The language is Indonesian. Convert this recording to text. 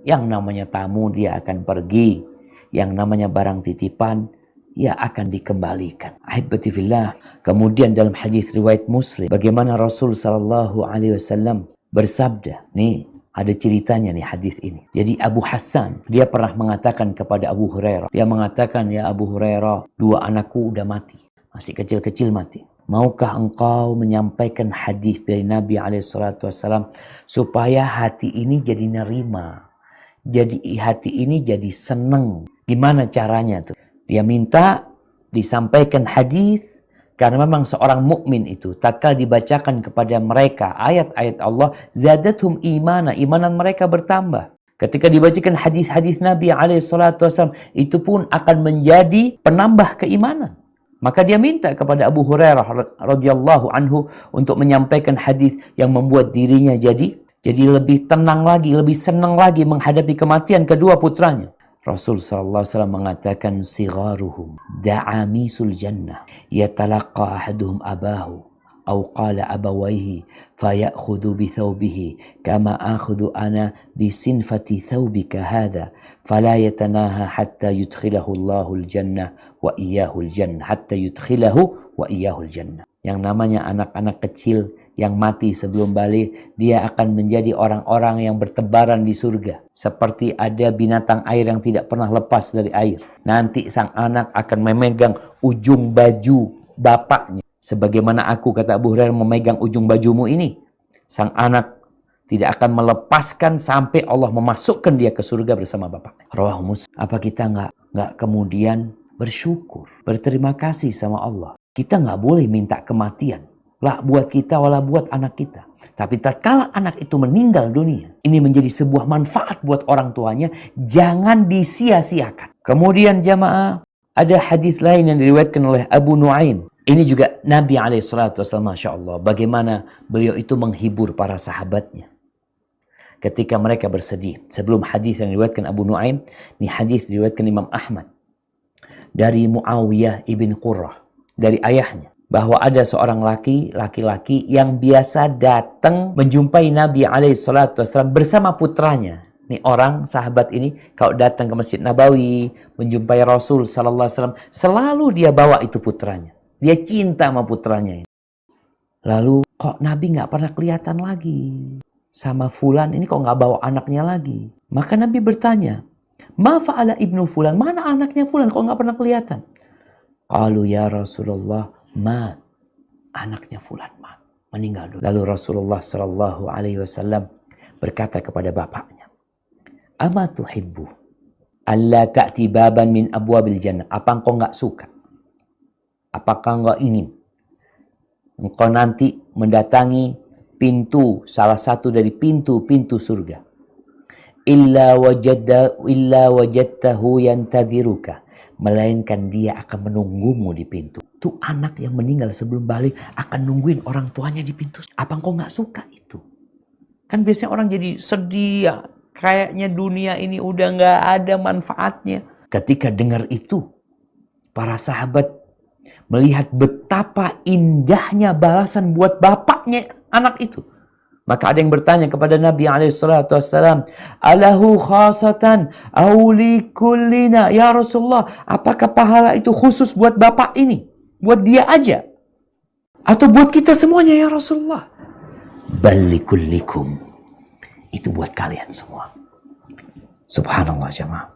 Yang namanya tamu dia akan pergi. Yang namanya barang titipan ya akan dikembalikan. Ahibati fillah. Kemudian dalam hadis riwayat Muslim, bagaimana Rasul sallallahu alaihi wasallam bersabda. Nih, ada ceritanya nih hadis ini. Jadi Abu Hassan, dia pernah mengatakan kepada Abu Hurairah. Dia mengatakan, ya Abu Hurairah, 2 anakku udah mati. Masih kecil-kecil mati. Maukah engkau menyampaikan hadis dari Nabi SAW supaya hati ini jadi nerima. Jadi hati ini jadi seneng. Gimana caranya tuh? Dia minta disampaikan hadis karena memang seorang mukmin itu tatkala dibacakan kepada mereka ayat-ayat Allah, zadathum imana, imanan mereka bertambah. Ketika dibacakan hadis-hadis Nabi SAW, itu pun akan menjadi penambah keimanan. Maka dia minta kepada Abu Hurairah radhiyallahu anhu untuk menyampaikan hadis yang membuat dirinya jadi lebih tenang lagi, lebih senang lagi menghadapi kematian kedua putranya. Rasul sallallahu alaihi wasallam mengatakan, sigharuhum da'amisul jannah yatalaqa ahaduhum abahu aw qala abawaihi fayakhudhu bi thawbihi kama akhudhu ana bi sinfati thawbika hadha fala yatanaha hatta yudkhilahu Allahul jannah wa iyyahul jannah hatta yudkhilahu wa iyyahul jannah. Yang namanya anak-anak kecil yang mati sebelum balik, dia akan menjadi orang-orang yang bertebaran di surga. Seperti ada binatang air yang tidak pernah lepas dari air. Nanti sang anak akan memegang ujung baju bapaknya. Sebagaimana aku, kata Abu Hurairah, memegang ujung bajumu ini. Sang anak tidak akan melepaskan sampai Allah memasukkan dia ke surga bersama bapaknya. Rawahu Muslim. Apa kita nggak kemudian bersyukur, berterima kasih sama Allah? Kita nggak boleh minta kematian. Lah buat kita, wala buat anak kita. Tapi tatkala anak itu meninggal dunia, ini menjadi sebuah manfaat buat orang tuanya, jangan disia-siakan. Kemudian jamaah, ada hadis lain yang diriwayatkan oleh Abu Nuaim. Ini juga Nabi SAW, Masya Allah, bagaimana beliau itu menghibur para sahabatnya ketika mereka bersedih. Sebelum hadis yang diriwayatkan Abu Nuaim, ini hadis diriwayatkan Imam Ahmad dari Muawiyah ibn Qurrah, dari ayahnya, bahwa ada seorang laki-laki yang biasa datang menjumpai Nabi SAW bersama putranya. Nih orang sahabat ini kalau datang ke Masjid Nabawi menjumpai Rasul SAW, selalu dia bawa itu putranya. Dia cinta sama putranya. Lalu kok Nabi nggak pernah kelihatan lagi sama Fulan ini, kok nggak bawa anaknya lagi? Maka Nabi bertanya, ma fa'ala ibnu Fulan, mana anaknya Fulan, kok nggak pernah kelihatan? Qalu ya Rasulullah, anaknya Fulan meninggal dulu. Lalu Rasulullah sallallahu alaihi wasallam berkata kepada bapaknya, ama tuhibbu alla ta'ti baban min abwabil jannah? Apa engkau enggak suka? Apakah enggak ingin engkau nanti mendatangi pintu, salah satu dari pintu-pintu surga? Illa wajadtahu yantadhiruka, melainkan dia akan menunggumu di pintu. Tuh anak yang meninggal sebelum balik akan nungguin orang tuanya di pintu. Apa engkau nggak suka itu? Kan biasanya orang jadi sedih, kayaknya dunia ini udah nggak ada manfaatnya. Ketika dengar itu, para sahabat melihat betapa indahnya balasan buat bapaknya anak itu. Maka ada yang bertanya kepada Nabi SAW, alahu khasatan auli kullina, ya Rasulullah, apakah pahala itu khusus buat bapak ini, buat dia aja, atau buat kita semuanya ya Rasulullah? Balikullikum, itu buat kalian semua. Subhanallah jamaah.